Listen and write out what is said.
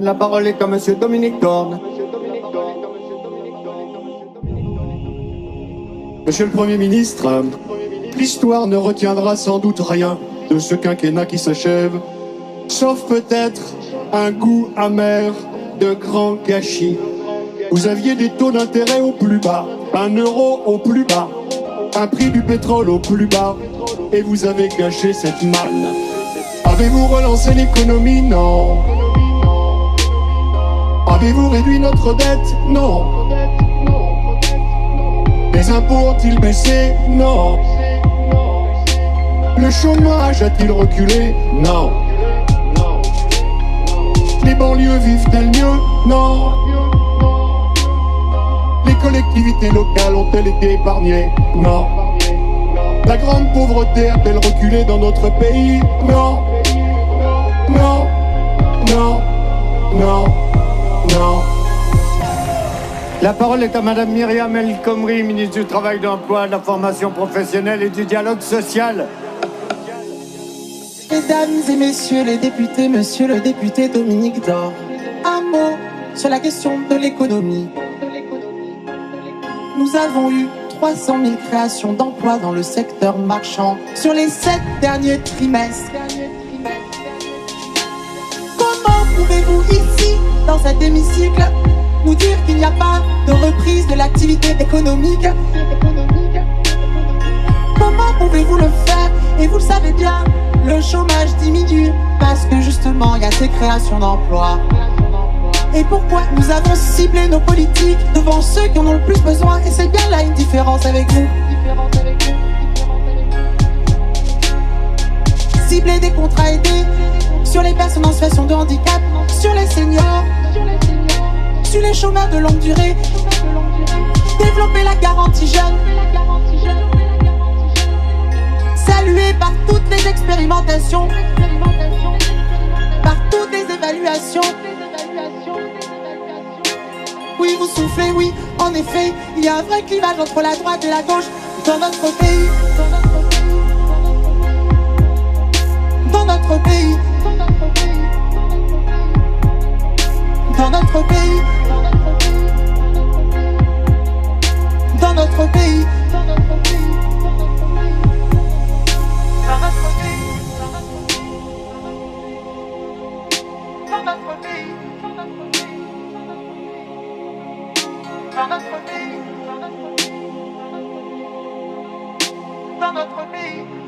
La parole est à Monsieur Dominique Dorn. Monsieur le Premier ministre, l'histoire ne retiendra sans doute rien de ce quinquennat qui s'achève, sauf peut-être un goût amer de grand gâchis. Vous aviez des taux d'intérêt au plus bas, 1 euro au plus bas, un prix du pétrole au plus bas, et vous avez gâché cette manne. Avez-vous relancé l'économie? Non. Avez-vous réduit notre dette? Non. Les impôts ont-ils baissé? Non. Le chômage a-t-il reculé? Non. Les banlieues vivent-elles mieux? Non. Les collectivités locales ont-elles été épargnées? Non. La grande pauvreté a-t-elle reculé dans notre pays? Non. Non. Non. Non. Non. La parole est à Madame Myriam El Khomri, ministre du Travail, de l'Emploi, de la Formation professionnelle et du Dialogue social. Mesdames et messieurs les députés, monsieur le député Dominique Dorn, un mot sur la question de l'économie. Nous avons eu 300 000 créations d'emplois dans le secteur marchand sur les 7 derniers trimestres. Comment pouvez-vous ici, dans cet hémicycle, nous dire qu'il n'y a pas de reprise de l'activité économique? Comment pouvez-vous le faire? Et vous le savez bien, le chômage diminue parce que justement il y a ces créations d'emplois. Et pourquoi nous avons ciblé nos politiques devant ceux qui en ont le plus besoin? Et c'est bien là une différence avec nous. Cibler des contrats aidés sur les personnes en situation de handicap, sur les seniors, sur les chômeurs de longue durée. Développer la garantie jeune, saluée par toutes les expérimentations, par toutes les évaluations. Oui, vous soufflez, oui, en effet, il y a un vrai clivage entre la droite et la gauche dans notre pays. Dans notre pays. Dans notre pays. Dans notre pays. Dans notre pays. Dans notre pays. Dans notre pays. Dans notre pays.